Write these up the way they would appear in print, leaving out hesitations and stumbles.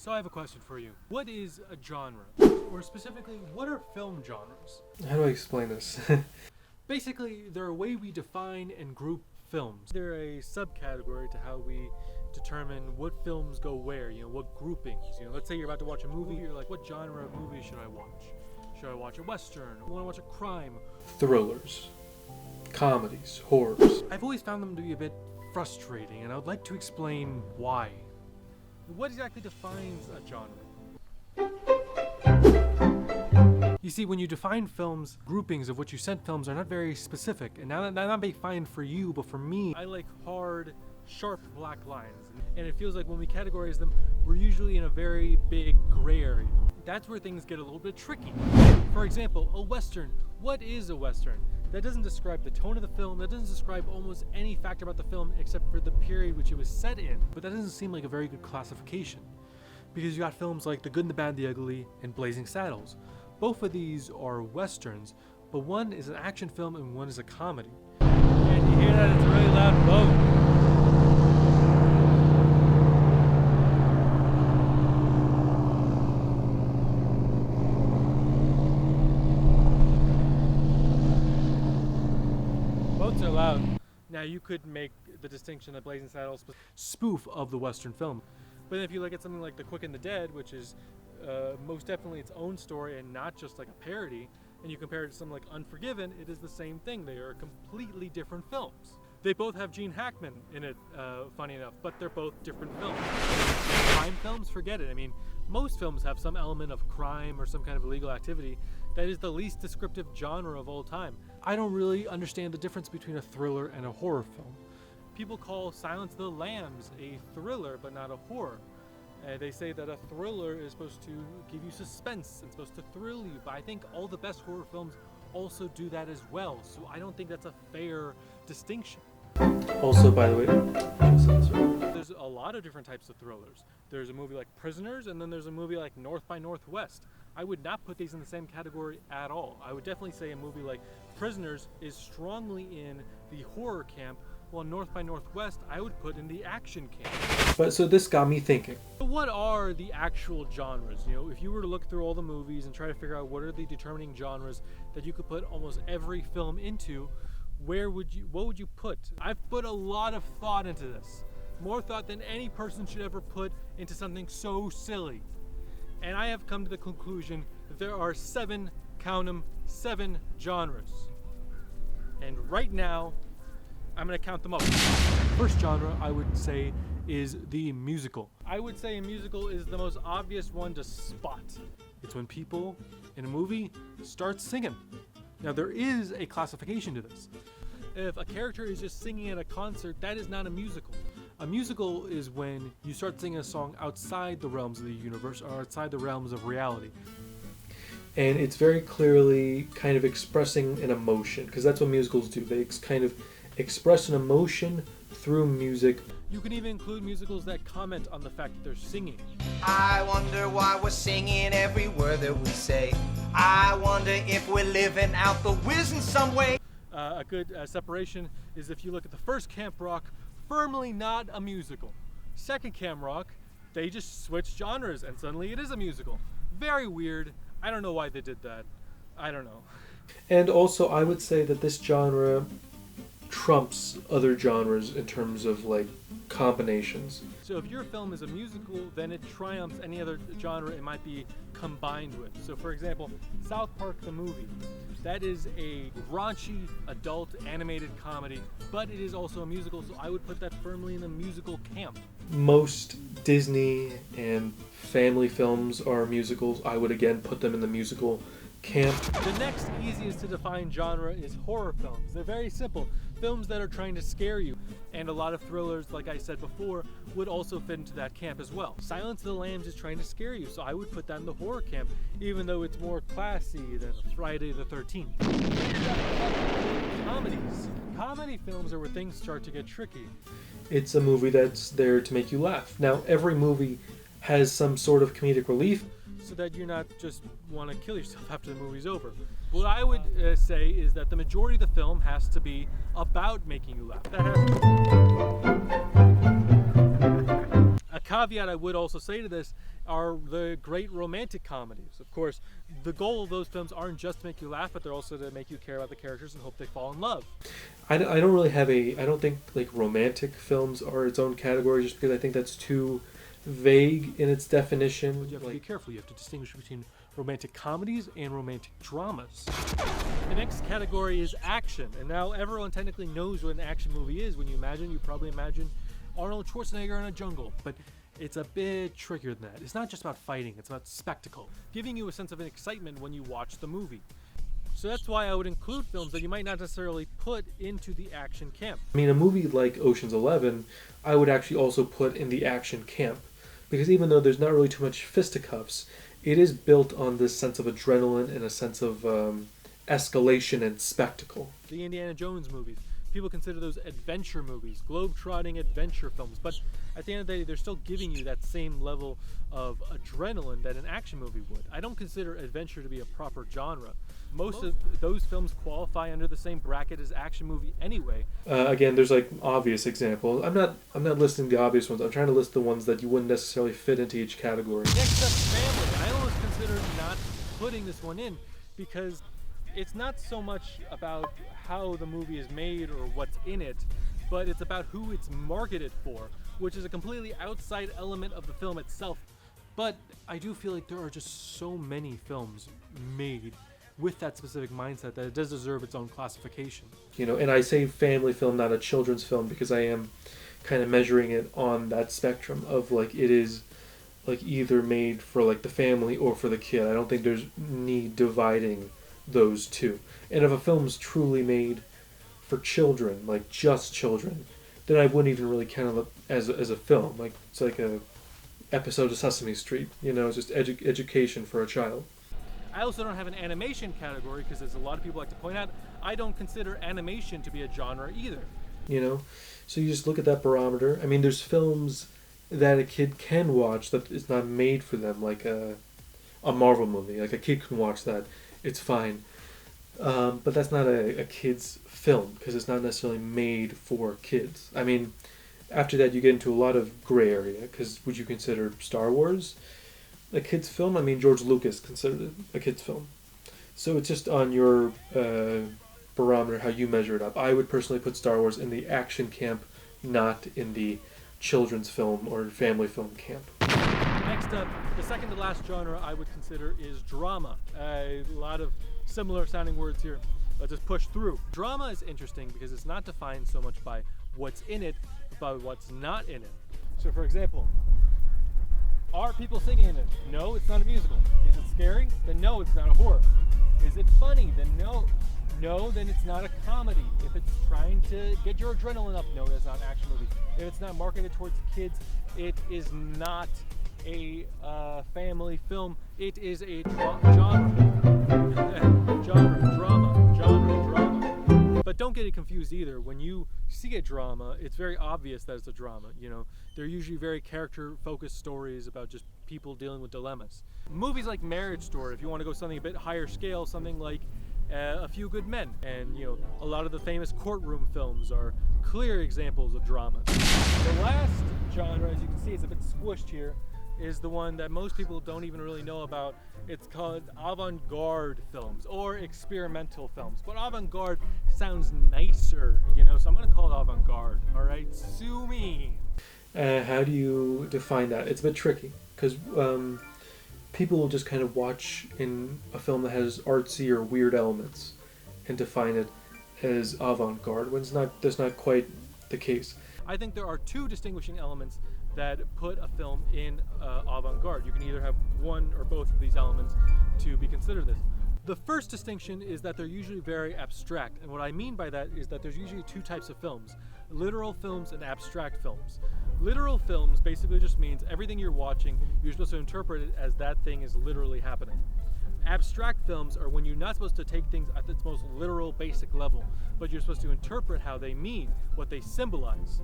So I have a question for you. What is a genre? Or specifically, what are film genres? How do I explain this? Basically, they're a way we define and group films. They're a subcategory to how we determine what films go where, what groupings. Let's say you're about to watch a movie, you're like, what genre of movie should I watch? Should I watch a Western? I want to watch a crime? Thrillers, comedies, horrors. I've always found them to be a bit frustrating, and I would like to explain why. What exactly defines a genre? You see, when you define films, groupings of what you said films are not very specific, and now that not be fine for you, but for me, I like hard, sharp black lines, and it feels like when we categorize them, we're usually in a very big gray area. That's where things get a little bit tricky. For example, a Western. What is a Western? That doesn't describe the tone of the film, that doesn't describe almost any fact about the film except for the period which it was set in, but that doesn't seem like a very good classification. Because you got films like The Good and the Bad, the Ugly, and Blazing Saddles. Both of these are Westerns, but one is an action film and one is a comedy. And you hear that? It's a really loud boat. Boats are loud. Now you could make the distinction that Blazing Saddles is a spoof of the Western film. But if you look at something like The Quick and the Dead, which is most definitely its own story and not just like a parody, and you compare it to something like Unforgiven, it is the same thing. They are completely different films. They both have Gene Hackman in it, funny enough, but they're both different films. Crime films, forget it. I mean, most films have some element of crime or some kind of illegal activity. That is the least descriptive genre of all time. I don't really understand the difference between a thriller and a horror film. People call Silence of the Lambs a thriller, but not a horror. They say that a thriller is supposed to give you suspense and supposed to thrill you, but I think all the best horror films also do that as well, so I don't think that's a fair distinction. Also, by the way, there's a lot of different types of thrillers. There's a movie like Prisoners, and then there's a movie like North by Northwest. I would not put these in the same category at all. I would definitely say a movie like Prisoners is strongly in the horror camp, while North by Northwest I would put in the action camp. but so this got me thinking. What are the actual genres? If you were to look through all the movies and try to figure out what are the determining genres that you could put almost every film into, what would you put? I've put a lot of thought into this. More thought than any person should ever put into something so silly. And I have come to the conclusion that there are 7, count them, 7 genres. And right now, I'm gonna count them up. First genre I would say is the musical. I would say a musical is the most obvious one to spot. It's when people in a movie start singing. Now there is a classification to this. If a character is just singing at a concert, that is not a musical. A musical is when you start singing a song outside the realms of the universe or outside the realms of reality. And it's very clearly kind of expressing an emotion, because that's what musicals do. They kind of express an emotion through music. You can even include musicals that comment on the fact that they're singing. I wonder why we're singing every word that we say. I wonder if we're living out the whiz in some way. A good separation is if you look at the first Camp Rock, firmly not a musical. Second Camp Rock, they just switched genres and suddenly it is a musical. Very weird. I don't know why they did that. I don't know. And also, I would say that this genre trumps other genres in terms of like combinations. So if your film is a musical, then it triumphs any other genre it might be combined with. So for example, South Park the movie. That is a raunchy adult animated comedy, but it is also a musical, so I would put that firmly in the musical camp. Most Disney and family films are musicals. I would again put them in the musical camp. The next easiest to define genre is horror films. They're very simple. Films that are trying to scare you. And a lot of thrillers, like I said before, would also fit into that camp as well. Silence of the Lambs is trying to scare you, so I would put that in the horror camp, even though it's more classy than Friday the 13th. Comedies. Comedy films are where things start to get tricky. It's a movie that's there to make you laugh. Now, every movie has some sort of comedic relief, so that you're not just want to kill yourself after the movie's over. What I would say is that the majority of the film has to be about making you laugh. That has to be. A caveat I would also say to this are the great romantic comedies. Of course, the goal of those films aren't just to make you laugh, but they're also to make you care about the characters and hope they fall in love. I don't really have I don't think like romantic films are its own category, just because I think that's too vague in its definition. But you have to be careful. You have to distinguish between romantic comedies and romantic dramas. The next category is action. And now everyone technically knows what an action movie is. When you probably imagine Arnold Schwarzenegger in a jungle. But it's a bit trickier than that. It's not just about fighting, it's about spectacle, giving you a sense of excitement when you watch the movie. So that's why I would include films that you might not necessarily put into the action camp. I mean, a movie like Ocean's 11, I would actually also put in the action camp. Because even though there's not really too much fisticuffs, it is built on this sense of adrenaline and a sense of escalation and spectacle. The Indiana Jones movies, people consider those adventure movies, globe-trotting adventure films, but at the end of the day, they're still giving you that same level of adrenaline that an action movie would. I don't consider adventure to be a proper genre. Most of those films qualify under the same bracket as action movie anyway. Again, there's like obvious examples. I'm not listing the obvious ones. I'm trying to list the ones that you wouldn't necessarily fit into each category. Next up, family. I almost consider not putting this one in because it's not so much about how the movie is made or what's in it, but it's about who it's marketed for, which is a completely outside element of the film itself. But I do feel like there are just so many films made with that specific mindset that it does deserve its own classification. You know, and I say family film, not a children's film, because I am kind of measuring it on that spectrum of like it is like either made for like the family or for the kid. I don't think there's need dividing those two. And if a film's truly made for children, like just children, then I wouldn't even really count it as a film. Like it's like a episode of Sesame Street, you know, it's just education for a child. I also don't have an animation category because, as a lot of people like to point out, I don't consider animation to be a genre either. You know, so you just look at that barometer. I mean, there's films that a kid can watch that is not made for them, like a Marvel movie. Like a kid can watch that, it's fine. But that's not a kid's film because it's not necessarily made for kids. I mean, after that you get into a lot of gray area because would you consider Star Wars a kid's film? I mean, George Lucas considered it a kid's film. So it's just on your barometer how you measure it up. I would personally put Star Wars in the action camp, not in the children's film or family film camp. Next up, the second to last genre I would consider is drama. A lot of similar sounding words here. Let's just push through. Drama is interesting because it's not defined so much by what's in it, but by what's not in it. So for example, are people singing in it? No, it's not a musical. Is it scary? Then no, it's not a horror. Is it funny? Then no. No, then it's not a comedy. If it's trying to get your adrenaline up, no, that's not an action movie. If it's not marketed towards kids, it is not a family film. It is a genre. Genre. But don't get it confused either. When you see a drama, it's very obvious that it's a drama. You know, they're usually very character-focused stories about just people dealing with dilemmas. Movies like Marriage Story, if you want to go something a bit higher scale, something like A Few Good Men, and you know, a lot of the famous courtroom films are clear examples of drama. The last genre, as you can see, it's a bit squished here, is the one that most people don't even really know about. It's called avant-garde films or experimental films. But avant-garde sounds nicer, you know, so I'm going to call it avant-garde, all right? Sue me. How do you define that? It's a bit tricky because people will just kind of watch in a film that has artsy or weird elements and define it as avant-garde when that's not quite the case. I think there are two distinguishing elements that put a film in avant-garde. You can either have one or both of these elements to be considered this. The first distinction is that they're usually very abstract, and what I mean by that is that there's usually two types of films: literal films and abstract films. Literal films basically just means everything you're watching, you're supposed to interpret it as that thing is literally happening. Abstract films are when you're not supposed to take things at its most literal, basic level, but you're supposed to interpret how they mean, what they symbolize.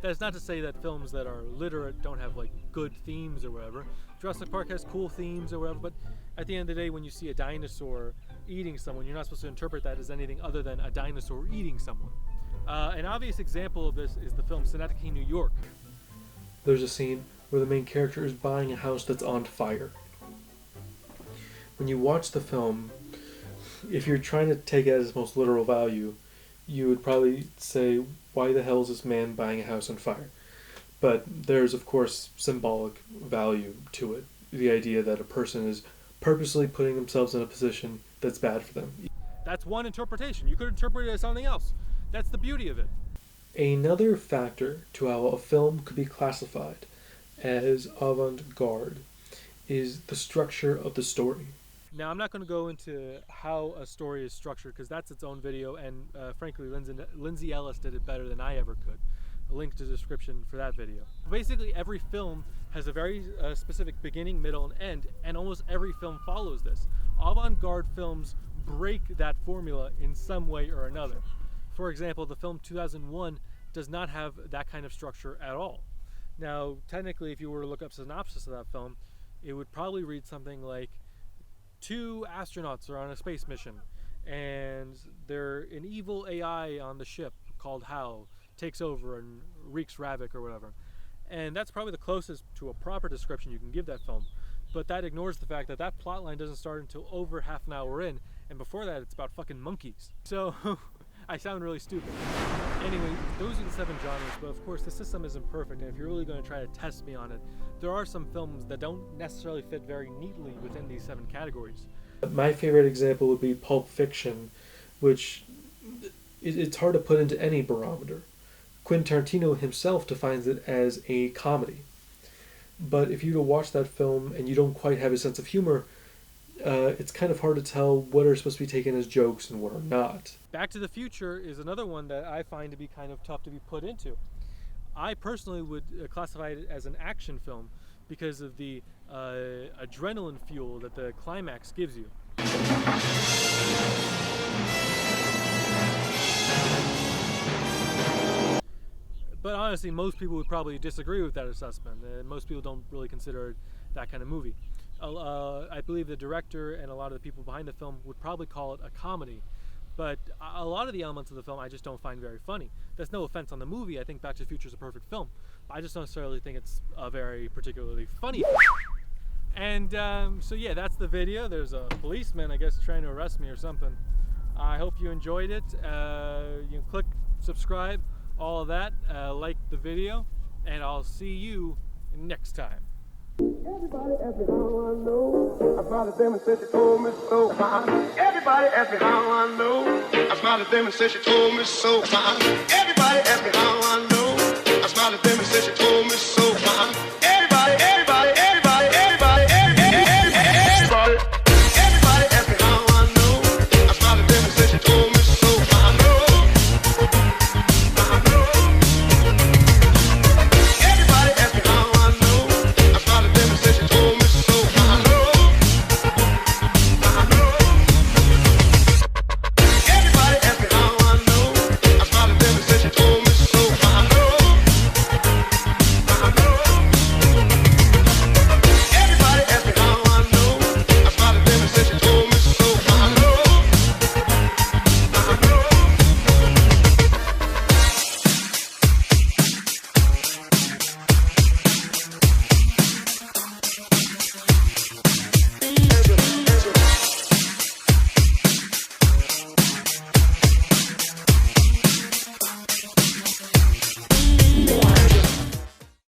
That's not to say that films that are literate don't have like good themes or whatever. Jurassic Park has cool themes or whatever, but at the end of the day, when you see a dinosaur eating someone, you're not supposed to interpret that as anything other than a dinosaur eating someone. An obvious example of this is the film Synecdoche, New York. There's a scene where the main character is buying a house that's on fire. When you watch the film, if you're trying to take it at its most literal value, you would probably say, why the hell is this man buying a house on fire? But there's, of course, symbolic value to it. The idea that a person is purposely putting themselves in a position that's bad for them. That's one interpretation. You could interpret it as something else. That's the beauty of it. Another factor to how a film could be classified as avant-garde is the structure of the story. Now, I'm not going to go into how a story is structured because that's its own video, and frankly, Lindsay Ellis did it better than I ever could. A link to the description for that video. Basically, every film has a very specific beginning, middle, and end, and almost every film follows this. Avant-garde films break that formula in some way or another. For example, the film 2001 does not have that kind of structure at all. Now, technically, if you were to look up a synopsis of that film, it would probably read something like, 2 astronauts are on a space mission, and an evil AI on the ship called Hal takes over and wreaks havoc or whatever. And that's probably the closest to a proper description you can give that film. But that ignores the fact that that plotline doesn't start until over half an hour in, and before that it's about fucking monkeys. So, I sound really stupid. Anyway, those are the 7 genres, but of course the system isn't perfect, and if you're really going to try to test me on it, there are some films that don't necessarily fit very neatly within these 7 categories. My favorite example would be Pulp Fiction, which it's hard to put into any barometer. Quentin Tarantino himself defines it as a comedy. But if you were to watch that film and you don't quite have a sense of humor, it's kind of hard to tell what are supposed to be taken as jokes and what are not. Back to the Future is another one that I find to be kind of tough to be put into. I personally would classify it as an action film because of the adrenaline fuel that the climax gives you. But honestly, most people would probably disagree with that assessment. Most people don't really consider it that kind of movie. I believe the director and a lot of the people behind the film would probably call it a comedy. But a lot of the elements of the film I just don't find very funny. That's no offense on the movie. I think Back to the Future is a perfect film. I just don't necessarily think it's a very particularly funny film. And so yeah, that's the video. There's a policeman, I guess, trying to arrest me or something. I hope you enjoyed it. You can click subscribe, all of that. Like the video, and I'll see you next time. Everybody ask me how I know. I smiled at them and said she told me so. Everybody ask me how I know. I smiled at them and said she told me so. Everybody ask me how I know. I smiled at them and said she told me